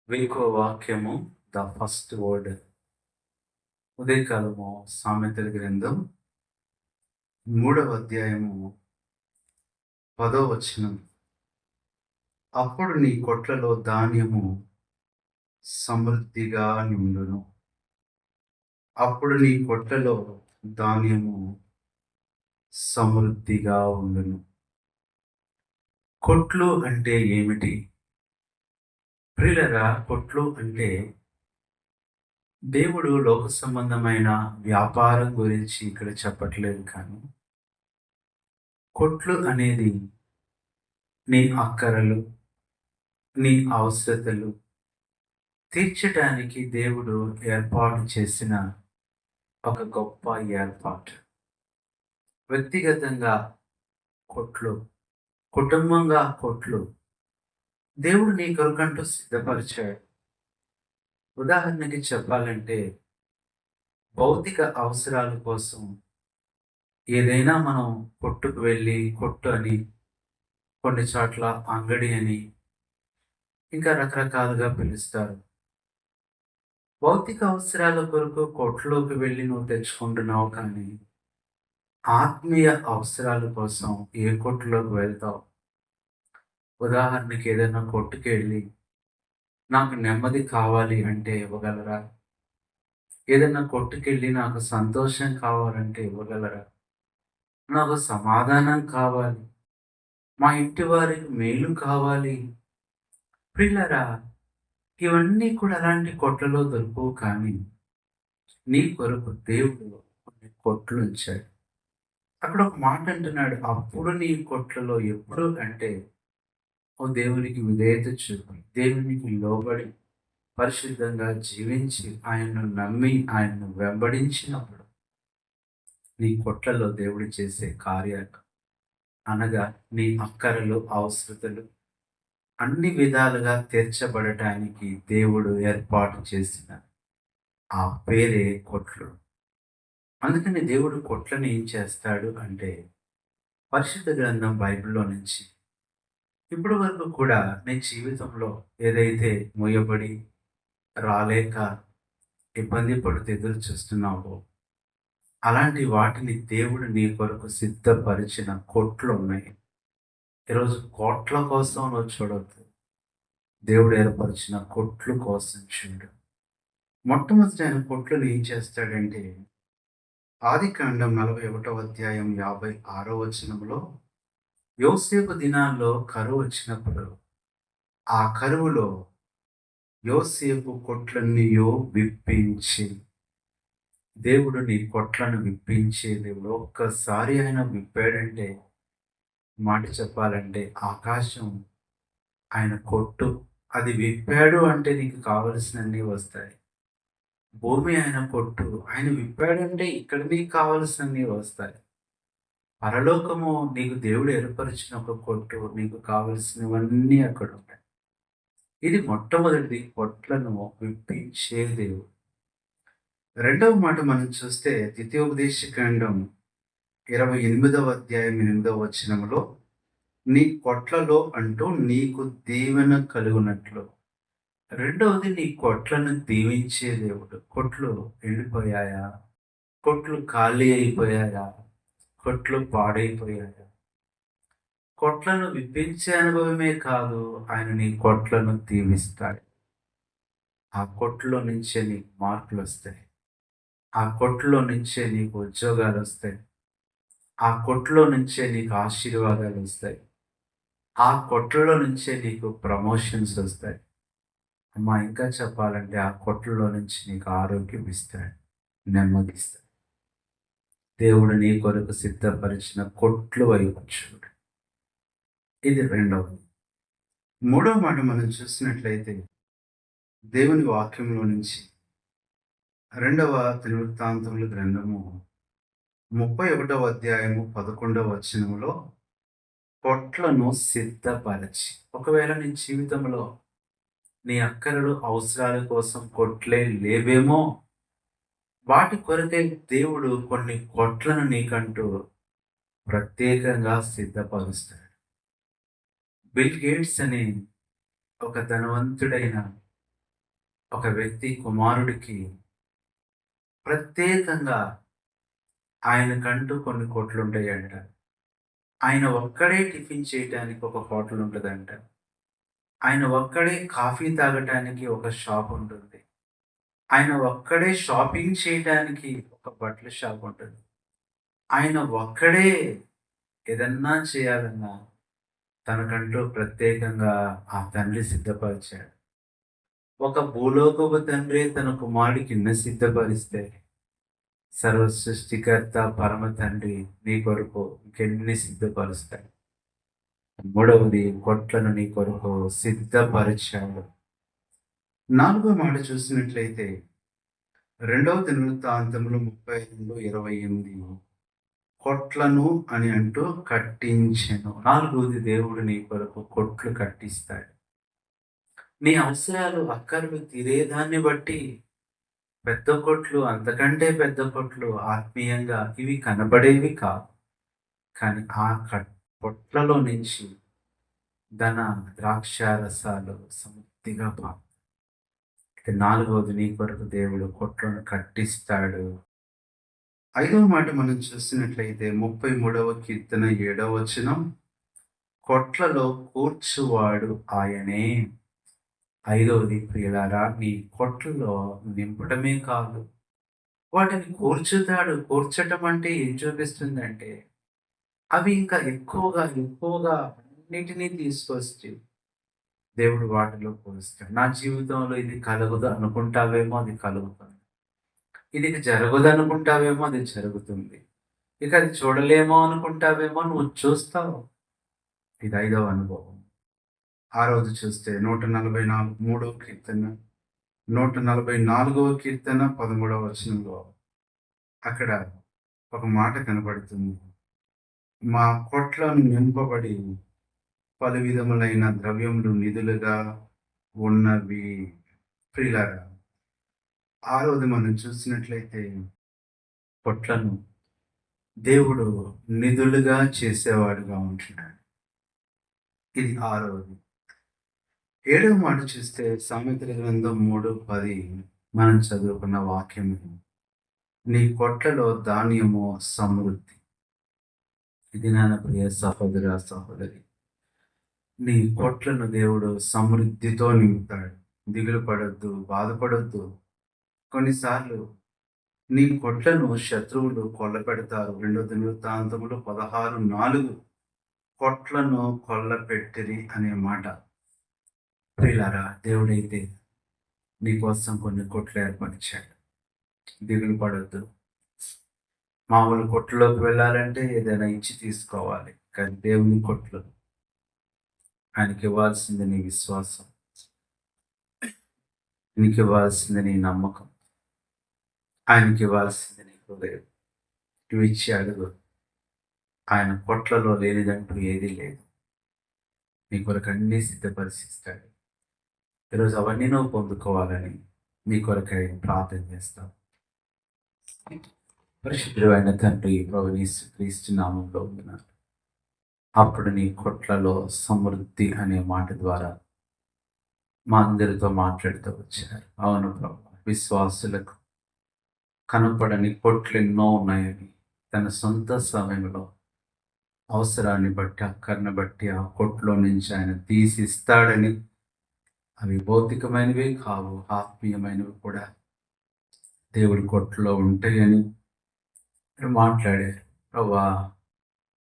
ఇంకో వాక్యము the first word ఉదయకాలము సామెతల గ్రంథం 3వ అధ్యాయము 10వ వచనం. అప్పుడు నీ కొట్లలో ధాన్యము సమృద్ధిగా నిండును. అప్పుడు నీ కొట్లలో ధాన్యము సమృద్ధిగా ఉండును. కొట్లు అంటే ఏమిటి? ప్రియులరా, కొట్లు అంటే దేవుడు లోక సంబంధమైన వ్యాపారం గురించి ఇక్కడ చెప్పట్లేదు, కానీ కొట్లు అనేది నీ అక్కరలు, నీ అవసరతలు తీర్చడానికి దేవుడు ఏర్పాటు చేసిన ఒక గొప్ప ఏర్పాటు. వ్యక్తిగతంగా కొట్లు, కుటుంబంగా కొట్లు దేవుడు నీ కొరకంటూ సిద్ధపరిచాడు. ఉదాహరణకి చెప్పాలంటే, భౌతిక అవసరాల కోసం ఏదైనా మనం కొట్టుకు వెళ్ళి కొట్టు అని, కొన్ని చోట్ల అంగడి అని, ఇంకా రకరకాలుగా పిలుస్తారు. భౌతిక అవసరాల కొరకు కొట్లోకి వెళ్ళి నువ్వు తెచ్చుకుంటున్నావు, కానీ ఆత్మీయ అవసరాల కోసం ఏ కొట్టులోకి వెళ్తావు? ఉదాహరణకి ఏదైనా కొట్టుకెళ్ళి నాకు నెమ్మది కావాలి అంటే ఇవ్వగలరా? ఏదైనా కొట్టుకెళ్ళి నాకు సంతోషం కావాలంటే ఇవ్వగలరా? నాకు సమాధానం కావాలి, మా ఇంటి వారికి మేలు కావాలి. ప్రియులారా, ఇవన్నీ కూడా అలాంటి కొట్లలో దొరకవు, కానీ నీ కొరకు దేవుడు కొన్ని కొట్లు ఉంచాడు. అక్కడ ఒక మాట అంటున్నాడు, అప్పుడు నీ కొట్లలో ఎప్పుడు అంటే, ఓ దేవునికి విధేయత చూపి, దేవునికి లోబడి పరిశుద్ధంగా జీవించి ఆయన్ను నమ్మి ఆయన్ను వెంబడించినప్పుడు నీ కొట్లలో దేవుడు చేసే కార్యాలు, అనగా నీ అక్కరలు, అవసరతలు అన్ని విధాలుగా తీర్చబడటానికి దేవుడు ఏర్పాటు చేసిన ఆ పేరే కొట్లు. అందుకని దేవుడు కొట్లను ఏం చేస్తాడు అంటే, పరిశుద్ధ గ్రంథం బైబిల్లో నుంచి ఇప్పటి వరకు కూడా నీ జీవితంలో ఏదైతే మోయబడి రాలేక ఇబ్బంది పడుతూ ఎదురు చూస్తున్నావో, అలాంటి వాటిని దేవుడు నీ కొరకు సిద్ధపరిచిన కొట్లు ఉన్నాయి. ఈరోజు కోట్ల కోసం నువ్వు చూడొద్దు, దేవుడు ఏర్పరిచిన కొట్లు కోసం చూడు. మొట్టమొదటి ఆయన కొట్లను ఏం చేస్తాడంటే, ఆదికాండం 41వ అధ్యాయం 56వ వచనంలో, యోసేపు దినాల్లో కరువు వచ్చినప్పుడు ఆ కరువులో యోసేపు కొట్లన్నీయో విప్పించి, దేవుడు నీ కొట్లను విప్పించే దేవుడు. ఒక్కసారి ఆయన విప్పాడంటే, మాట చెప్పాలంటే ఆకాశం ఆయన కొట్టు, అది విప్పాడు అంటే నీకు కావలసినన్ని వస్తాయి. భూమి ఆయన కొట్టు, ఆయన విప్పాడంటే ఇక్కడ నీకు కావలసినన్ని వస్తాయి. పరలోకము నీకు దేవుడు ఏర్పరిచిన ఒక కొట్టు, నీకు కావలసినవన్నీ అక్కడ ఉంటాయి. ఇది మొట్టమొదటిది, కొట్లను విప్పించే దేవుడు. రెండవ మాట మనం చూస్తే, ద్వితీయోపదేశకాండం 28వ అధ్యాయం 8వ వచనంలో, నీ కొట్లలో అంటూ నీకు దీవెన కలుగునట్లు. రెండవది, నీ కొట్లను దీవించే దేవుడు. కొట్లు ఎండిపోయాయా? కొట్లు ఖాళీ అయిపోయాయా? కొట్లు పాడైపోయాయా? కొట్లను విప్పించే అనుభవమే కాదు, ఆయన నీ కొట్లను దీవిస్తాడు. ఆ కొట్లో నుంచే నీకు మార్కులు వస్తాయి. ఆ కొట్లో నుంచే నీకు ఉద్యోగాలు వస్తాయి. ఆ కొట్లో నుంచే నీకు ఆశీర్వాదాలు వస్తాయి. ఆ కొట్లలో నుంచే నీకు ప్రమోషన్స్ వస్తాయి. అమ్మా, ఇంకా చెప్పాలంటే ఆ కొట్లలో నుంచి నీకు ఆరోగ్యం ఇస్తాడు, నెమ్మదిస్తాడు. దేవుడు నీ కొరకు సిద్ధపరిచిన కొట్లు వైపు చూడు. ఇది రెండవది. మూడవ మాట మనం చూసినట్లయితే, దేవుని వాక్యంలో నుంచి 2వ దినవృత్తాంతముల గ్రంథము 31వ అధ్యాయము 11వ వచనంలో, కొట్లను సిద్ధపరచి. ఒకవేళ నీ జీవితంలో నీ అక్కరలు, అవసరాల కోసం కొట్లే లేవేమో, వాటి కొరకే దేవుడు కొన్ని కొట్లను నీకంటూ ప్రత్యేకంగా సిద్ధపరుస్తాడు. బిల్ గేట్స్ అనే ఒక ధనవంతుడైన ఒక వ్యక్తి కుమారుడికి ప్రత్యేకంగా ఆయనకంటూ కొన్ని కొట్లుంటాయంట. ఆయన ఒక్కడే టిఫిన్ చేయటానికి ఒక హోటల్ ఉంటదంట. ఆయన ఒక్కడే కాఫీ తాగటానికి ఒక షాప్ ఉంటుంది. ఆయన ఒక్కడే షాపింగ్ చేయటానికి ఒక బట్టల షాప్ ఉంటుంది. ఆయన ఒక్కడే ఏదన్నా చేయాలన్నా తనకంటూ ప్రత్యేకంగా ఆ తండ్రి సిద్ధపరిచాడు. ఒక భూలోకపు తండ్రి తన కుమారుడికి సిద్ధపరిస్తే, సర్వ సృష్టికర్త పరమ తండ్రి నీ కొరకు ఇంకెన్ని సిద్ధపరుస్తాడు. మూడవది కొట్లను నీ కొరకు సిద్ధపరిచాడు. నాలుగో మాట చూసినట్లయితే రెండవ దినవృత్తాంతములు 32:28 కొట్లను అని అంటూ కట్టించెను. నాలుగవది దేవుడు నీ కొరకు కొట్లు కట్టిస్తాడు. నీ అవసరాలు అక్కర్లు తీరేదాన్ని బట్టి పెద్ద కొట్లు, అంతకంటే పెద్ద కొట్లు ఆత్మీయంగా ఇవి కనబడేవి కావు. కానీ ఆ కొట్లలో నుంచి ధన ద్రాక్షారసాలు సమృద్ధిగా నాలుగవది నీ కొరకు దేవుడు కొట్లను కట్టిస్తాడు. ఐదవ మాట మనం చూసినట్లయితే 33వ కీర్తన 7వ వచనం, కొట్లలో కూర్చువాడు ఆయనే. ఐదవది ప్రియులారా, నీ కొట్లలో నింపడమే కాదు, వాటిని కూర్చుతాడు. కూర్చటం అంటే ఏం చూపిస్తుందంటే, అవి ఇంకా ఎక్కువగా ఎక్కువగా అన్నిటినీ తీసుకొచ్చి దేవుడు వాటిలో కూరుస్తాడు. నా జీవితంలో ఇది కలగదు అనుకుంటావేమో, అది కలుగుతుంది. ఇది జరగదు అనుకుంటావేమో, అది జరుగుతుంది. ఇక అది చూడలేమో అనుకుంటావేమో, నువ్వు చూస్తావు. ఇది ఐదవ అనుభవం. ఆ రోజు చూస్తే 143వ కీర్తన 144వ కీర్తన 13వ వచనంలో అక్కడ ఒక మాట కనబడుతుంది. మా కొట్లను నింపబడి పలు విధములైన ద్రవ్యములు నిధులుగా ఉన్నవి. ప్రియులారా, ఆ రోజు మనం చూసినట్లయితే కొట్లను దేవుడు నిధులుగా చేసేవాడుగా ఉంటున్నాడు. ఇది ఆరవది. ఏడవ మాట చూస్తే సామెతల గ్రంథం 3:10 మనం చదువుకున్న వాక్యం, నీ కొట్లలో ధాన్యము సమృద్ధి. ఇది నా ప్రియ సహోదర సహోదరి, నీ కొట్లను దేవుడు సమృద్ధితో నింపుతాడు. దిగులు పడొద్దు, బాధపడొద్దు. కొన్నిసార్లు నీ కొట్లను శత్రువులు కొల్లపెడతారు. 2 దినవృత్తాంతములు 16:4 కొట్లను కొల్లపెట్టిరి అనే మాట. ప్రియులారా, దేవుడైతే నీకోసం కొన్ని కొట్లు ఏర్పరిచాడు. దిగులు పడొద్దు. మామూలు కొట్లోకి వెళ్ళాలంటే ఏదైనా ఇచ్చి తీసుకోవాలి. కానీ దేవుని కొట్లు, ఆయనకి ఇవ్వాల్సింది నీ విశ్వాసం, నీకు ఇవ్వాల్సింది నీ నమ్మకం, ఆయనకి ఇవ్వాల్సింది నీ హృదయం. ఇవి ఇచ్చి అడుగు. ఆయన కొట్లలో లేనిదంటూ ఏదీ లేదు. నీ కొరకు అన్నీ సిద్ధపరిస్తాడు. ఈరోజు అవన్నీ నువ్వు పొందుకోవాలని నీ కొరకై ప్రార్థన చేస్తావు. పరిశుద్ధుడైన తండ్రి, ప్రభువైన యేసుక్రీస్తు నామములో ఉన్నాను. అప్పుడు నీ కొట్లలో సమృద్ధి అనే మాట ద్వారా మా అందరితో మాట్లాడుతూ వచ్చారు. అవును ప్రభు, విశ్వాసులకు కనపడని కొట్లు ఎన్నో ఉన్నాయని తన సొంత సమయంలో అవసరాన్ని బట్టి, అక్కర్ని బట్టి ఆ కొట్లో నుంచి ఆయన తీసిస్తాడని. అవి భౌతికమైనవి కావు, ఆత్మీయమైనవి కూడా దేవుడి కొట్లో ఉంటాయని మాట్లాడారు. ప్రభా,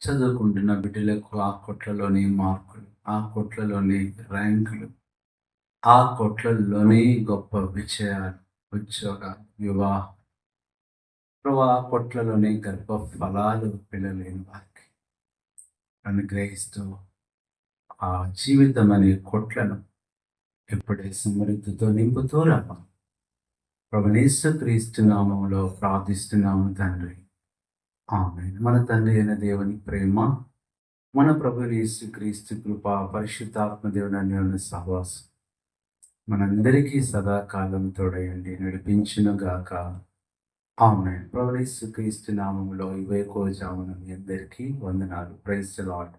చదువుకుంటున్న బిడ్డలకు ఆ కొట్లలోని మార్కులు, ఆ కొట్లలోని ర్యాంకులు, ఆ కొట్లలోని గొప్ప విజయాలు, ఉద్యోగాలు, వివాహం, ప్రభా, ఆ కొట్లలోని గర్భ ఫలాలు పిల్లలేని వారికి అనుగ్రహిస్తూ ఆ జీవితం అనే కొట్లను ఎప్పుడే సమృద్ధితో నింపుతూ రమ్మ. ప్రభువైన యేసుక్రీస్తు నామములో ప్రార్థిస్తున్నాము తండ్రి, ఆమేన్. మన తండ్రి అయిన దేవుని ప్రేమ, మన ప్రభువైన యేసుక్రీస్తు కృప, పరిశుద్ధాత్మ దేవుని అన్యోన్య సహవాసం మనందరికీ సదాకాలం తోడయండి నడిపించును గాక. ఆమేన్. ప్రభువైన యేసుక్రీస్తు నామములో ఈ వేకువ జామున మీ అందరికీ వందనాలు. Praise the lord.